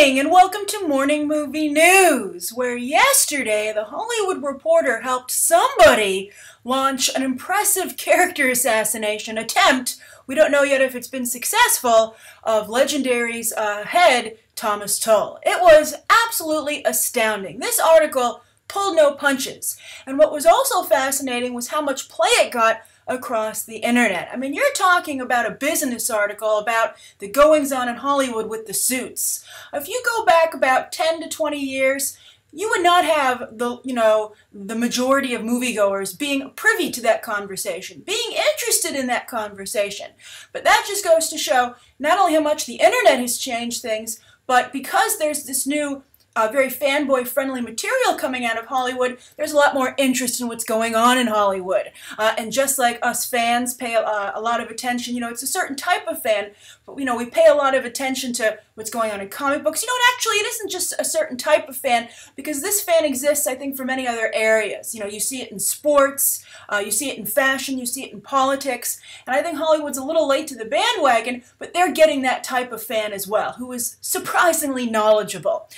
morning and welcome to Morning Movie News, where yesterday the Hollywood Reporter helped somebody launch an impressive character assassination attempt, we don't know yet if it's been successful, of Legendary's head, Thomas Tull. It was absolutely astounding. This article pulled no punches, and what was also fascinating was how much play it got across the internet. I mean, you're talking about a business article about the goings-on in Hollywood with the suits. If you go back about 10 to 20 years, you would not have the majority of moviegoers being privy to that conversation, being interested in that conversation. But that just goes to show not only how much the internet has changed things, but because there's this new very fanboy-friendly material coming out of Hollywood, there's a lot more interest in what's going on in Hollywood. And just like us fans pay a lot of attention, it's a certain type of fan, but we pay a lot of attention to what's going on in comic books. Actually, it isn't just a certain type of fan, because this fan exists, I think, for many other areas. You see it in sports, you see it in fashion, you see it in politics, and I think Hollywood's a little late to the bandwagon, but they're getting that type of fan as well, who is surprisingly knowledgeable.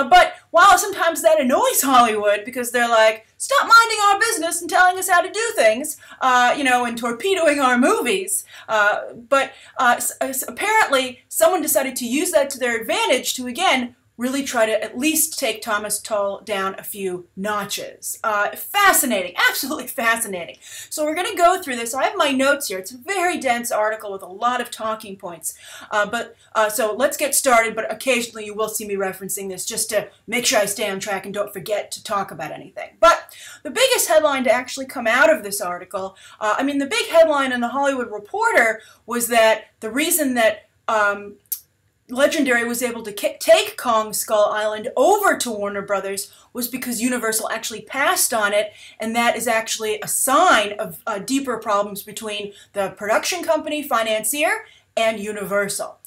But while sometimes that annoys Hollywood, because they're like, stop minding our business and telling us how to do things, and torpedoing our movies. But apparently someone decided to use that to their advantage to, again, really try to at least take Thomas Tull down a few notches. Fascinating, absolutely fascinating. So we're going to go through this. I have my notes here. It's a very dense article with a lot of talking points. So let's get started, but occasionally you will see me referencing this just to make sure I stay on track and don't forget to talk about anything. But the biggest headline to actually come out of this article, the big headline in the Hollywood Reporter was that the reason that Legendary was able to take Kong Skull Island over to Warner Brothers was because Universal actually passed on it, and that is actually a sign of deeper problems between the production company, financier, and Universal.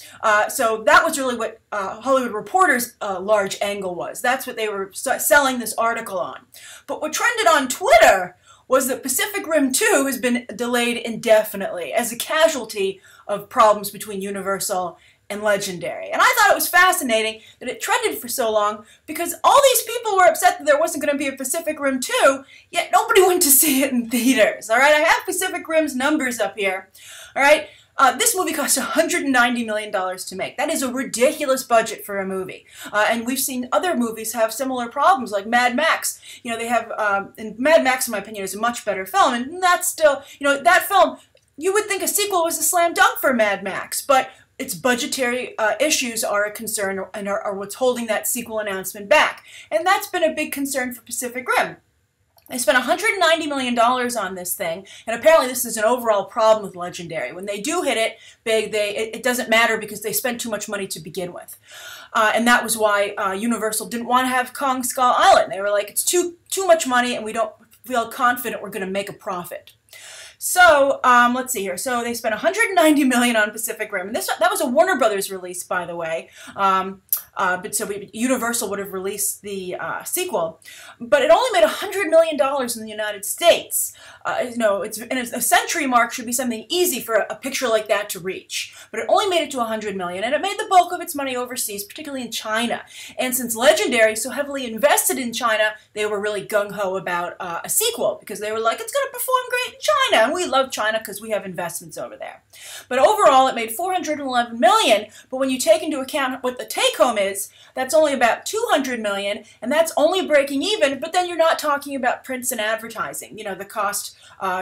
So that was really what Hollywood Reporter's large angle was. That's what they were selling this article on. But what trended on Twitter was that Pacific Rim 2 has been delayed indefinitely as a casualty of problems between Universal and Legendary. And I thought it was fascinating that it trended for so long, because all these people were upset that there wasn't going to be a Pacific Rim 2, yet nobody went to see it in theaters. All right, I have Pacific Rim's numbers up here. All right, this movie cost $190 million to make. That is a ridiculous budget for a movie. And we've seen other movies have similar problems, like Mad Max. They have, and Mad Max, in my opinion, is a much better film, and that's still, that film, you would think a sequel was a slam dunk for Mad Max, but its budgetary issues are a concern, and are what's holding that sequel announcement back. And that's been a big concern for Pacific Rim. They spent $190 million on this thing, and apparently this is an overall problem with Legendary. When they do hit it big, it doesn't matter because they spent too much money to begin with. And that was why Universal didn't want to have Kong Skull Island. They were like, it's too much money, and we don't feel confident we're going to make a profit. So, let's see here. So they spent $190 million on Pacific Rim, and that was a Warner Brothers release, by the way. But Universal would have released the sequel, but it only made $100 million in the United States. And a century mark should be something easy for a picture like that to reach, but it only made it to $100 million, and it made the bulk of its money overseas, particularly in China. And since Legendary so heavily invested in China, they were really gung-ho about a sequel, because they were like, it's going to perform great in China, and we love China because we have investments over there. But overall, it made $411 million, but when you take into account what the take-home is, that's only about $200 million, and that's only breaking even, but then you're not talking about prints and advertising, the cost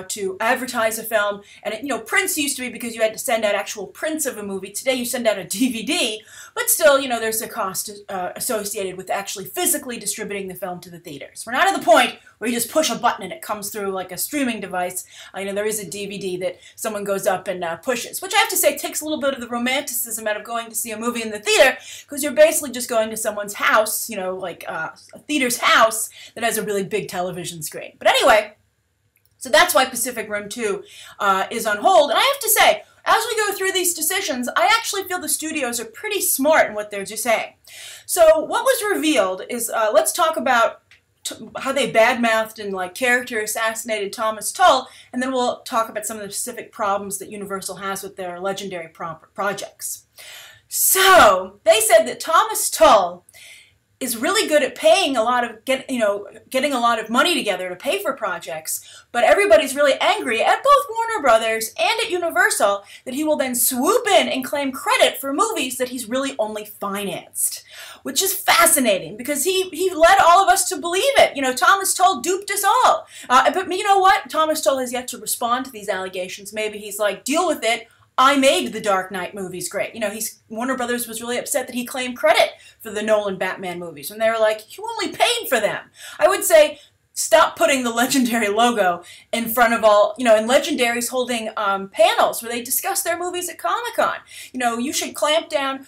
to advertise a film. And prints used to be because you had to send out actual prints of a movie. Today you send out a DVD, but still, there's a cost associated with actually physically distributing the film to the theaters. We're not at the point where you just push a button and it comes through like a streaming device. There is a DVD that someone goes up and pushes, which I have to say takes a little bit of the romanticism out of going to see a movie in the theater, because you're basically just going to someone's house, like a theater's house that has a really big television screen. But anyway, so that's why Pacific Rim 2 is on hold. And I have to say, as we go through these decisions, I actually feel the studios are pretty smart in what they're just saying. So what was revealed is, let's talk about how they badmouthed and character assassinated Thomas Tull, and then we'll talk about some of the specific problems that Universal has with their Legendary projects. So they said that Thomas Tull is really good at paying a lot of, getting a lot of money together to pay for projects, but everybody's really angry at both Warner Brothers and at Universal that he will then swoop in and claim credit for movies that he's really only financed, which is fascinating because he led all of us to believe it. Thomas Tull duped us all. But you know what? Thomas Tull has yet to respond to these allegations. Maybe he's like, deal with it. I made the Dark Knight movies great. Warner Brothers was really upset that he claimed credit for the Nolan Batman movies, and they were like, you only paid for them. I would say, stop putting the Legendary logo in front of all, and Legendary's holding panels where they discuss their movies at Comic-Con. You should clamp down,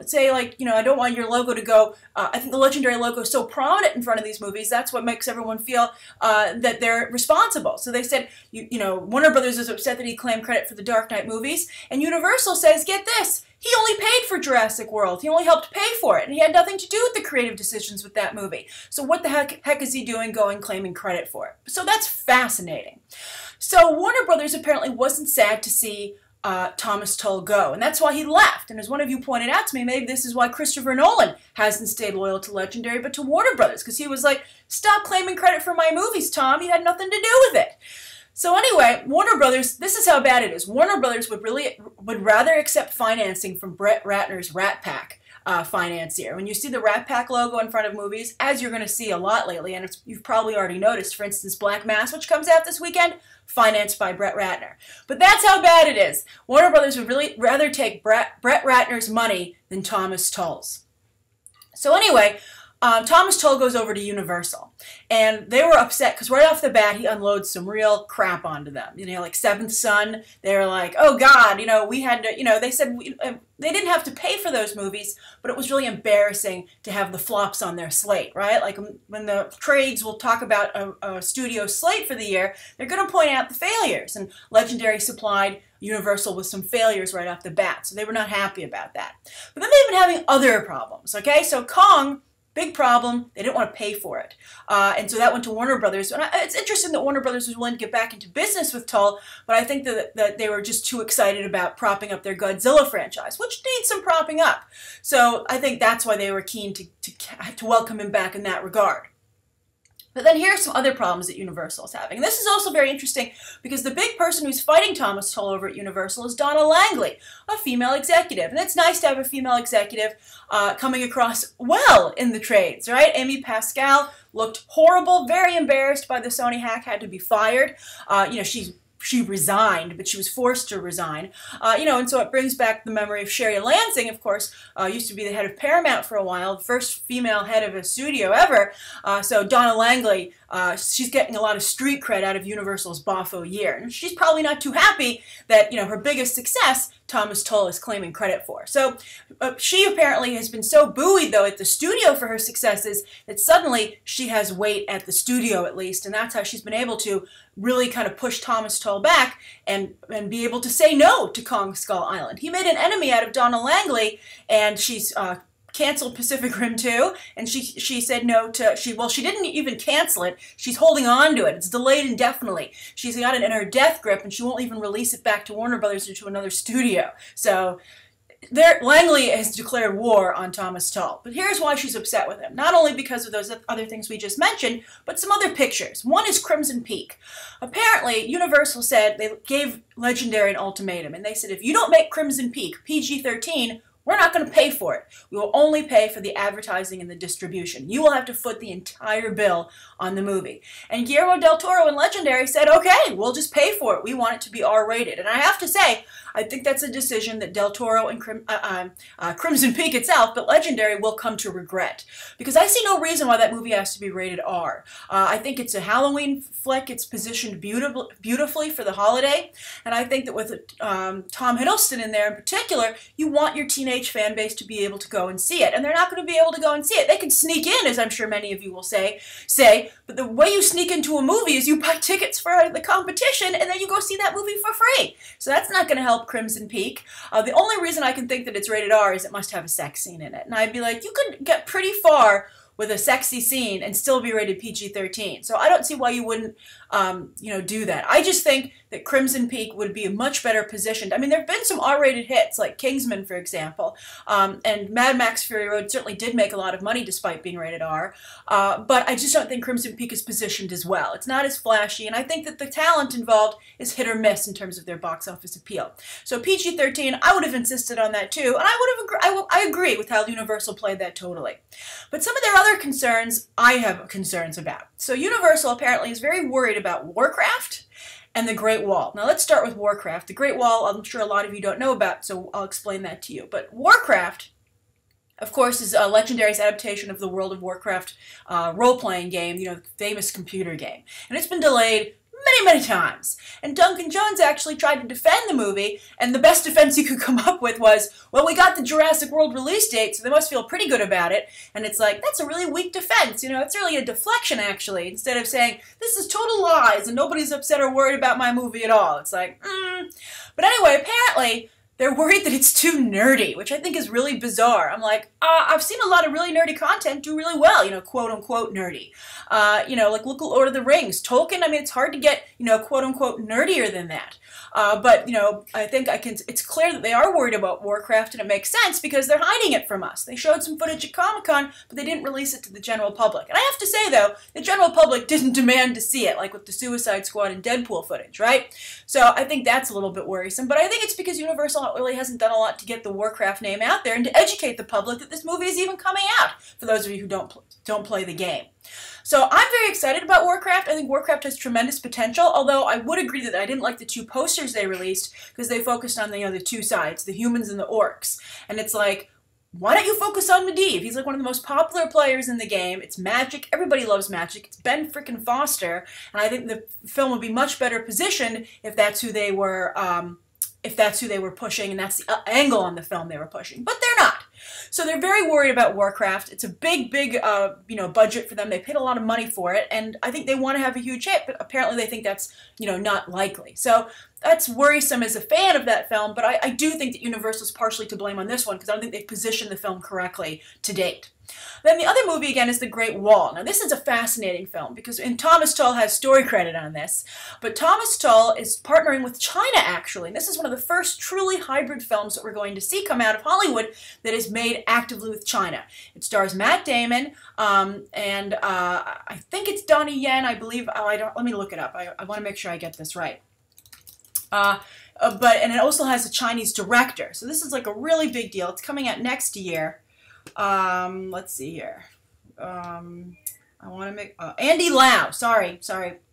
say like, I don't want your logo to go, I think the Legendary logo is so prominent in front of these movies, that's what makes everyone feel that they're responsible. So they said, Warner Brothers is upset that he claimed credit for the Dark Knight movies, and Universal says, get this, he only paid for Jurassic World. He only helped pay for it, and he had nothing to do with the creative decisions with that movie. So what the heck is he doing going claiming credit for it? So that's fascinating. So Warner Brothers apparently wasn't sad to see Thomas Tull go, and that's why he left. And as one of you pointed out to me, maybe this is why Christopher Nolan hasn't stayed loyal to Legendary but to Warner Brothers, because he was like, stop claiming credit for my movies, Tom. You had nothing to do with it. So anyway, Warner Brothers, this is how bad it is. Warner Brothers would rather accept financing from Brett Ratner's Rat Pack financier. When you see the Rat Pack logo in front of movies, as you're going to see a lot lately, and you've probably already noticed, for instance, Black Mass, which comes out this weekend, financed by Brett Ratner. But that's how bad it is. Warner Brothers would really rather take Brett Ratner's money than Thomas Tull's. So anyway, Thomas Tull goes over to Universal, and they were upset because right off the bat he unloads some real crap onto them. Like Seventh Son, they were like, oh God, we had to, they said they didn't have to pay for those movies, but it was really embarrassing to have the flops on their slate, right? Like when the trades will talk about a studio slate for the year, they're going to point out the failures, and Legendary supplied Universal with some failures right off the bat, so they were not happy about that. But then they've been having other problems, okay? So Kong, big problem. They didn't want to pay for it. And so that went to Warner Brothers. And it's interesting that Warner Brothers was willing to get back into business with Tull, but I think that they were just too excited about propping up their Godzilla franchise, which needs some propping up. So I think that's why they were keen to welcome him back in that regard. But then here's some other problems that Universal is having. And this is also very interesting because the big person who's fighting Thomas Tull over at Universal is Donna Langley, a female executive. And it's nice to have a female executive coming across well in the trades, right? Amy Pascal looked horrible, very embarrassed by the Sony hack, had to be fired. She resigned, but she was forced to resign. And so it brings back the memory of Sherry Lansing, of course, used to be the head of Paramount for a while, the first female head of a studio ever. So Donna Langley, she's getting a lot of street cred out of Universal's Boffo year. And she's probably not too happy that, her biggest success, Thomas Tull is claiming credit for. So she apparently has been so buoyed, though, at the studio for her successes that suddenly she has weight at the studio, at least, and that's how she's been able to really kind of push Thomas Tull back and be able to say no to Kong Skull Island. He made an enemy out of Donna Langley, and she's canceled Pacific Rim 2, and she said no to, she didn't even cancel it, she's holding on to it, it's delayed indefinitely. She's got it in her death grip, and she won't even release it back to Warner Brothers or to another studio. So Langley has declared war on Thomas Tull. But here's why she's upset with him. Not only because of those other things we just mentioned, but some other pictures. One is Crimson Peak. Apparently, Universal said they gave Legendary an ultimatum, and they said, if you don't make Crimson Peak PG-13, we're not going to pay for it. We will only pay for the advertising and the distribution. You will have to foot the entire bill on the movie. And Guillermo del Toro and Legendary said, okay, we'll just pay for it. We want it to be R-rated. And I have to say, I think that's a decision that Del Toro and Crimson Peak itself, but Legendary will come to regret. Because I see no reason why that movie has to be rated R. I think it's a Halloween flick. It's positioned beautifully for the holiday. And I think that with Tom Hiddleston in there in particular, you want your teenage fan base to be able to go and see it. And they're not going to be able to go and see it. They can sneak in, as I'm sure many of you will say, but the way you sneak into a movie is you buy tickets for the competition and then you go see that movie for free. So that's not going to help Crimson Peak. The only reason I can think that it's rated R is it must have a sex scene in it. And I'd be like, you could get pretty far with a sexy scene and still be rated PG-13. So I don't see why you wouldn't, do that. I just think that Crimson Peak would be much better positioned. I mean, there have been some R-rated hits, like Kingsman, for example, and Mad Max Fury Road certainly did make a lot of money despite being rated R, but I just don't think Crimson Peak is positioned as well. It's not as flashy, and I think that the talent involved is hit or miss in terms of their box office appeal. So PG-13, I would have insisted on that too, and I agree with how Universal played that totally. But some of their other concerns, I have concerns about. So Universal apparently is very worried about Warcraft and the Great Wall. Now let's start with Warcraft. The Great Wall, I'm sure a lot of you don't know about, so I'll explain that to you. But Warcraft, of course, is Legendary's adaptation of the World of Warcraft role-playing game, the famous computer game. And it's been delayed many times. And Duncan Jones actually tried to defend the movie, and the best defense he could come up with was, well, we got the Jurassic World release date, so they must feel pretty good about it. And it's like, that's a really weak defense. It's really a deflection, actually, instead of saying, this is total lies, and nobody's upset or worried about my movie at all. It's like, But anyway, apparently, they're worried that it's too nerdy, which I think is really bizarre. I'm like, I've seen a lot of really nerdy content do really well, quote-unquote nerdy. Like look at Lord of the Rings. Tolkien, I mean, it's hard to get, quote-unquote nerdier than that. But I think it's clear that they are worried about Warcraft, and it makes sense because they're hiding it from us. They showed some footage at Comic-Con, but they didn't release it to the general public. And I have to say, though, the general public didn't demand to see it, like with the Suicide Squad and Deadpool footage, right? So I think that's a little bit worrisome, but I think it's because Universal really hasn't done a lot to get the Warcraft name out there and to educate the public that this movie is even coming out, for those of you who don't play the game. So I'm very excited about Warcraft. I think Warcraft has tremendous potential, although I would agree that I didn't like the two posters they released because they focused on the two sides, the humans and the orcs. And it's like, why don't you focus on Medivh? He's like one of the most popular players in the game. It's magic. Everybody loves magic. It's Ben frickin' Foster. And I think the film would be much better positioned if that's who they were pushing, and that's the angle on the film they were pushing. But they're not. So they're very worried about Warcraft. It's a big budget for them. They paid a lot of money for it, and I think they want to have a huge hit, but apparently they think that's, not likely. So that's worrisome as a fan of that film, but I do think that Universal's partially to blame on this one because I don't think they've positioned the film correctly to date. Then the other movie, again, is The Great Wall. Now, this is a fascinating film because Thomas Tull has story credit on this, but Thomas Tull is partnering with China, actually. And this is one of the first truly hybrid films that we're going to see come out of Hollywood that is made actively with China. It stars Matt Damon, and I think it's Donnie Yen, I believe. Let me look it up. I want to make sure I get this right. And it also has a Chinese director. So this is like a really big deal. It's coming out next year. Let's see here. I want to make Andy Lau. Sorry,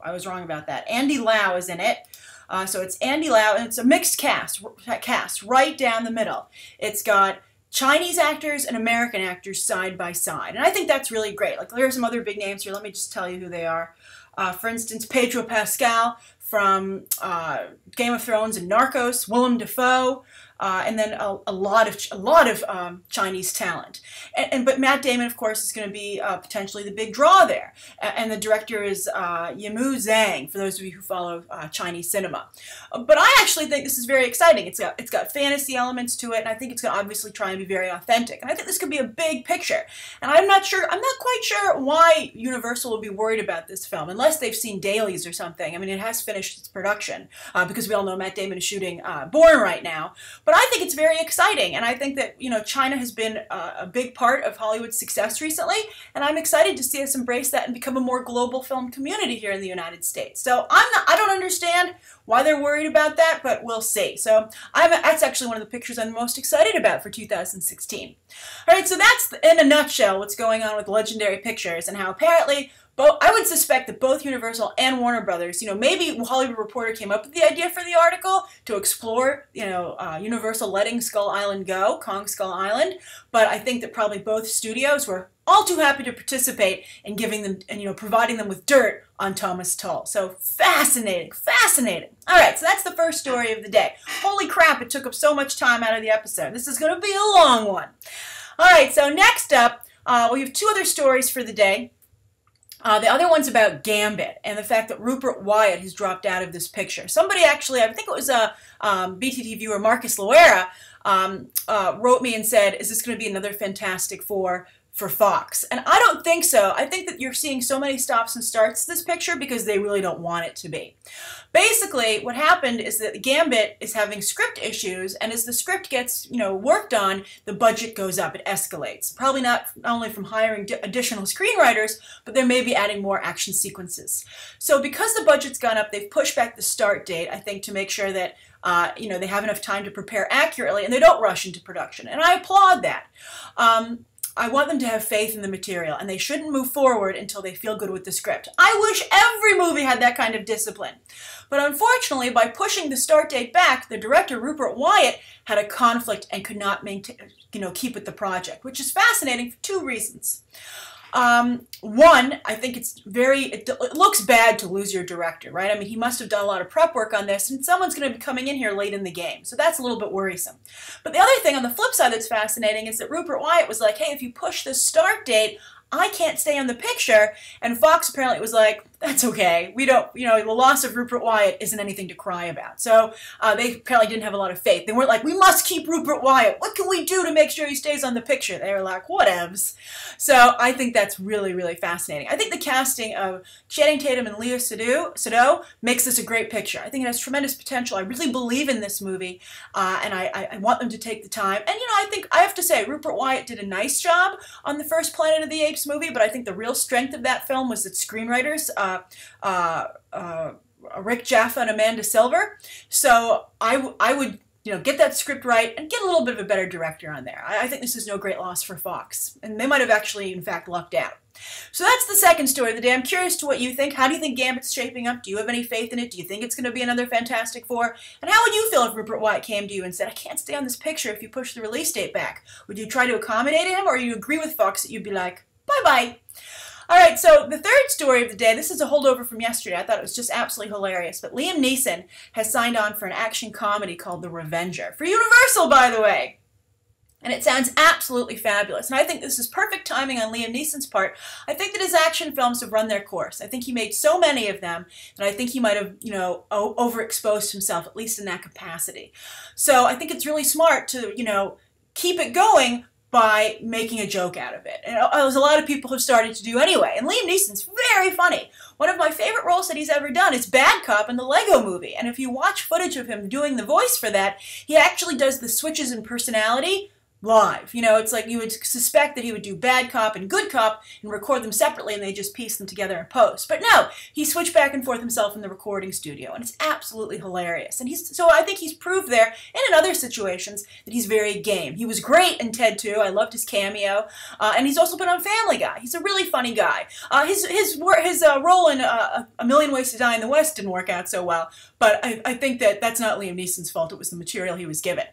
I was wrong about that. Andy Lau is in it. So it's Andy Lau, and it's a mixed cast right down the middle. It's got Chinese actors and American actors side by side, and I think that's really great. Like, there are some other big names here. Let me just tell you who they are. For instance, Pedro Pascal from Game of Thrones and Narcos, Willem Dafoe, and then a lot of Chinese talent. But Matt Damon, of course, is going to be potentially the big draw there. And the director is Yimou Zhang, for those of you who follow Chinese cinema. But I actually think this is very exciting. It's got fantasy elements to it, and I think it's going to obviously try and be very authentic. And I think this could be a big picture. And I'm not quite sure why Universal will be worried about this film, unless they've seen dailies or something. I mean, it has finished its production, because we all know Matt Damon is shooting Bourne right now. But I think it's very exciting, and I think that, China has been a big part of Hollywood's success recently, and I'm excited to see us embrace that and become a more global film community here in the United States. So I don't understand why they're worried about that, but we'll see. So that's actually one of the pictures I'm most excited about for 2016. All right, so that's, in a nutshell, what's going on with Legendary Pictures and how apparently I would suspect that both Universal and Warner Brothers, maybe Hollywood Reporter came up with the idea for the article to explore, Universal letting Skull Island go, Kong Skull Island, but I think that probably both studios were all too happy to participate in giving them, and providing them with dirt on Thomas Tull. So fascinating, fascinating. All right, so that's the first story of the day. Holy crap, it took up so much time out of the episode. This is going to be a long one. All right, so next up, we have two other stories for the day. The other one's about Gambit and the fact that Rupert Wyatt has dropped out of this picture. Somebody actually, I think it was a BTT viewer, Marcus Loera, wrote me and said, is this going to be another Fantastic Four for Fox. And I don't think so. I think that you're seeing so many stops and starts this picture because they really don't want it to be. Basically, what happened is that Gambit is having script issues, and as the script gets, worked on, the budget goes up, it escalates. Probably not only from hiring additional screenwriters, but they're maybe adding more action sequences. So because the budget's gone up, they've pushed back the start date, I think, to make sure that they have enough time to prepare accurately and they don't rush into production. And I applaud that. I want them to have faith in the material, and they shouldn't move forward until they feel good with the script. I wish every movie had that kind of discipline. But unfortunately, by pushing the start date back, the director, Rupert Wyatt, had a conflict and could not maintain, keep with the project, which is fascinating for two reasons. One, I think it looks bad to lose your director, right? I mean, he must have done a lot of prep work on this, and someone's going to be coming in here late in the game. So that's a little bit worrisome. But the other thing on the flip side that's fascinating is that Rupert Wyatt was like, hey, if you push the start date, I can't stay on the picture. And Fox apparently was like, that's okay. We don't, the loss of Rupert Wyatt isn't anything to cry about. So they apparently didn't have a lot of faith. They weren't like, we must keep Rupert Wyatt. What can we do to make sure he stays on the picture? They were like, whatevs. So I think that's really, really fascinating. I think the casting of Channing Tatum and Lea Seydoux makes this a great picture. I think it has tremendous potential. I really believe in this movie, and I want them to take the time. And, I have to say, Rupert Wyatt did a nice job on the first Planet of the Apes movie, but I think the real strength of that film was its screenwriters, Rick Jaffa and Amanda Silver. So I would get that script right and get a little bit of a better director on there. I think this is no great loss for Fox, and they might have actually, in fact, lucked out. So that's the second story of the day. I'm curious to what you think. How do you think Gambit's shaping up? Do you have any faith in it? Do you think it's going to be another Fantastic Four? And how would you feel if Rupert Wyatt came to you and said, I can't stay on this picture if you push the release date back? Would you try to accommodate him, or you agree with Fox that you'd be like, bye-bye? All right, so the third story of the day, this is a holdover from yesterday. I thought it was just absolutely hilarious. But Liam Neeson has signed on for an action comedy called The Revenger. For Universal, by the way. And it sounds absolutely fabulous. And I think this is perfect timing on Liam Neeson's part. I think that his action films have run their course. I think he made so many of them, and I think he might have, overexposed himself, at least in that capacity. So I think it's really smart to, keep it going by making a joke out of it. And as a lot of people have started to do anyway. And Liam Neeson's very funny. One of my favorite roles that he's ever done is Bad Cop in the Lego Movie. And if you watch footage of him doing the voice for that, he actually does the switches in personality live. It's like you would suspect that he would do Bad Cop and Good Cop and record them separately, and they just piece them together in post. But no, he switched back and forth himself in the recording studio, and it's absolutely hilarious. And so I think he's proved there, and in other situations, that he's very game. He was great in Ted 2. I loved his cameo, and he's also been on Family Guy. He's a really funny guy. His role in A Million Ways to Die in the West didn't work out so well, but I think that's not Liam Neeson's fault. It was the material he was given.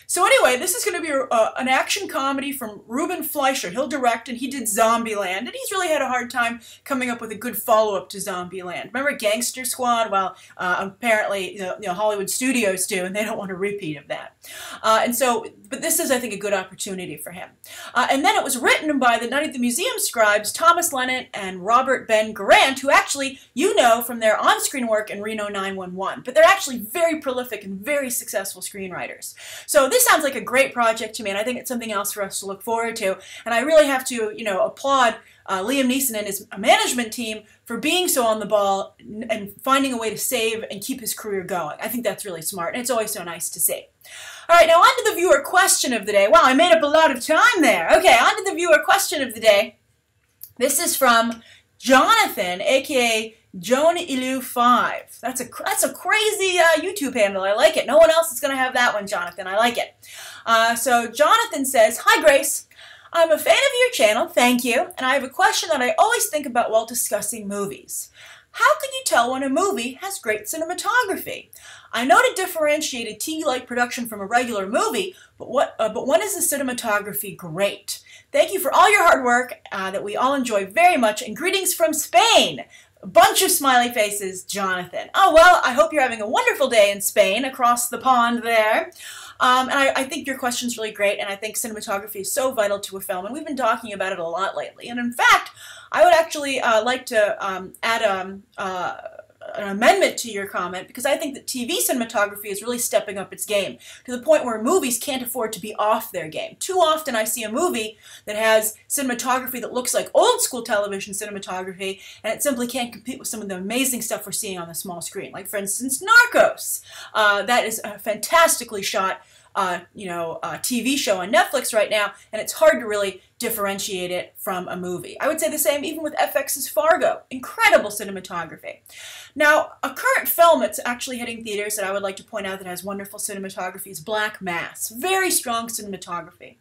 So anyway, this is going to be an action comedy from Ruben Fleischer. He'll direct, and he did Zombieland, and he's really had a hard time coming up with a good follow-up to Zombieland. Remember Gangster Squad? Well, apparently, Hollywood studios do, and they don't want a repeat of that. But this is, I think, a good opportunity for him. And then it was written by the Night at the Museum scribes, Thomas Lennon and Robert Ben Garant, who actually, from their on-screen work in Reno 911. But they're actually very prolific and very successful screenwriters. So this sounds like a great project to me, and I think it's something else for us to look forward to. And I really have to, applaud Liam Neeson and his management team for being so on the ball and finding a way to save and keep his career going. I think that's really smart, and it's always so nice to see. All right, now on to the viewer question of the day. Wow, I made up a lot of time there. Okay, on to the viewer question of the day. This is from Jonathan, a.k.a. JoanIlu5. That's a crazy YouTube handle. I like it. No one else is going to have that one, Jonathan. I like it. So Jonathan says, Hi, Grace. I'm a fan of your channel, thank you, and I have a question that I always think about while discussing movies. How can you tell when a movie has great cinematography? I know to differentiate a TV-like production from a regular movie, but when is the cinematography great? Thank you for all your hard work that we all enjoy very much, and greetings from Spain. A bunch of smiley faces, Jonathan. Oh, well, I hope you're having a wonderful day in Spain, across the pond there. And I think your question's really great, and I think cinematography is so vital to a film, and we've been talking about it a lot lately. And in fact, I would actually like to add an amendment to your comment, because I think that TV cinematography is really stepping up its game to the point where movies can't afford to be off their game. Too often I see a movie that has cinematography that looks like old school television cinematography, and it simply can't compete with some of the amazing stuff we're seeing on the small screen. Like, for instance, Narcos. That is a fantastically shot TV show on Netflix right now, and it's hard to really differentiate it from a movie. I would say the same even with FX's Fargo. Incredible cinematography. Now, a current film that's actually hitting theaters that I would like to point out that has wonderful cinematography is Black Mass. Very strong cinematography.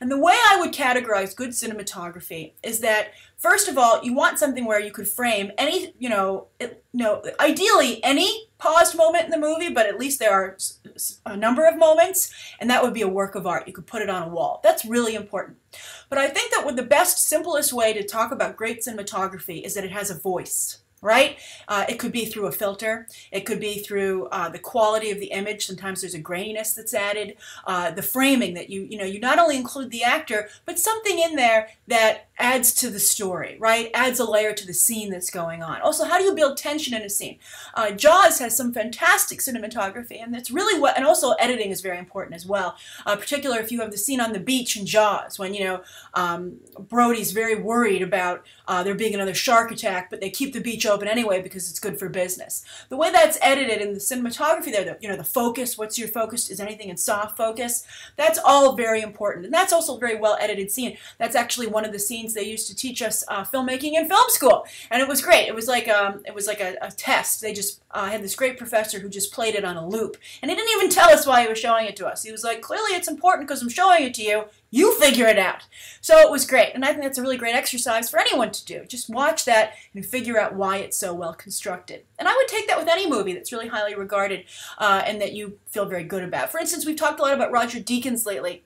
And the way I would categorize good cinematography is that, first of all, you want something where you could frame any, ideally any paused moment in the movie, but at least there are a number of moments, and that would be a work of art. You could put it on a wall. That's really important. But I think that the best, simplest way to talk about great cinematography is that it has a voice. Right? It could be through a filter. It could be through the quality of the image. Sometimes there's a graininess that's added. The framing that you not only include the actor, but something in there that adds to the story, right? Adds a layer to the scene that's going on. Also, how do you build tension in a scene? Jaws has some fantastic cinematography, and it's really and also editing is very important as well. Particularly if you have the scene on the beach in Jaws when Brody's very worried about there being another shark attack, but they keep the beach open anyway because it's good for business. The way that's edited in the cinematography there, the focus, what's your focus, is anything in soft focus, that's all very important. And that's also a very well edited scene. That's actually one of the scenes they used to teach us filmmaking in film school. And it was great. It was like a test. They just had this great professor who just played it on a loop. And he didn't even tell us why he was showing it to us. He was like, clearly it's important because I'm showing it to you. You figure it out. So it was great, and I think that's a really great exercise for anyone to do. Just watch that and figure out why it's so well constructed. And I would take that with any movie that's really highly regarded and that you feel very good about. For instance, we've talked a lot about Roger Deakins lately.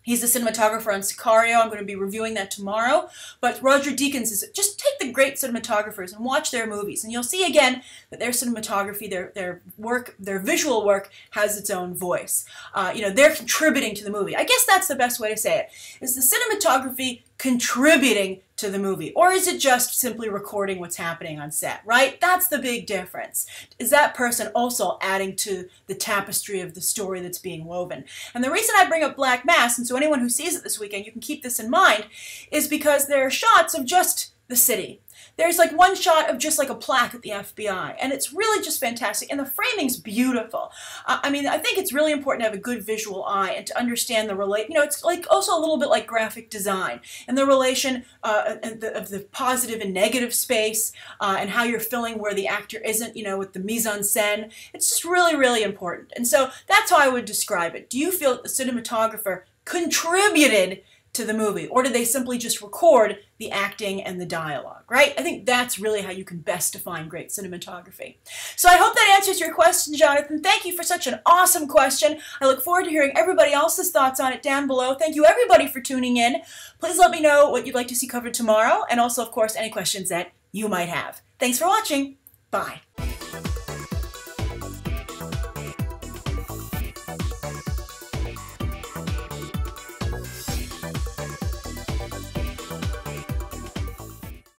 He's the cinematographer on Sicario. I'm going to be reviewing that tomorrow. But Roger Deakins is, just take the great cinematographers and watch their movies. And you'll see again that their cinematography, their work, their visual work has its own voice. They're contributing to the movie. I guess that's the best way to say it. Is the cinematography contributing to the movie? Or is it just simply recording what's happening on set, right? That's the big difference. Is that person also adding to the tapestry of the story that's being woven? And the reason I bring up Black Mass, and so anyone who sees it this weekend, you can keep this in mind, is because there are shots of just the city. There's like one shot of just like a plaque at the FBI, and it's really just fantastic, and the framing's beautiful. I think it's really important to have a good visual eye and to understand the it's like also a little bit like graphic design and the relation of the positive and negative space and how you're filling where the actor isn't, with the mise-en-scène. It's just really, really important. And so that's how I would describe it. Do you feel that the cinematographer contributed to the movie, or did they simply just record the acting and the dialogue, right? I think that's really how you can best define great cinematography. So I hope that answers your question, Jonathan. Thank you for such an awesome question. I look forward to hearing everybody else's thoughts on it down below. Thank you everybody for tuning in. Please let me know what you'd like to see covered tomorrow, and also, of course, any questions that you might have. Thanks for watching. Bye.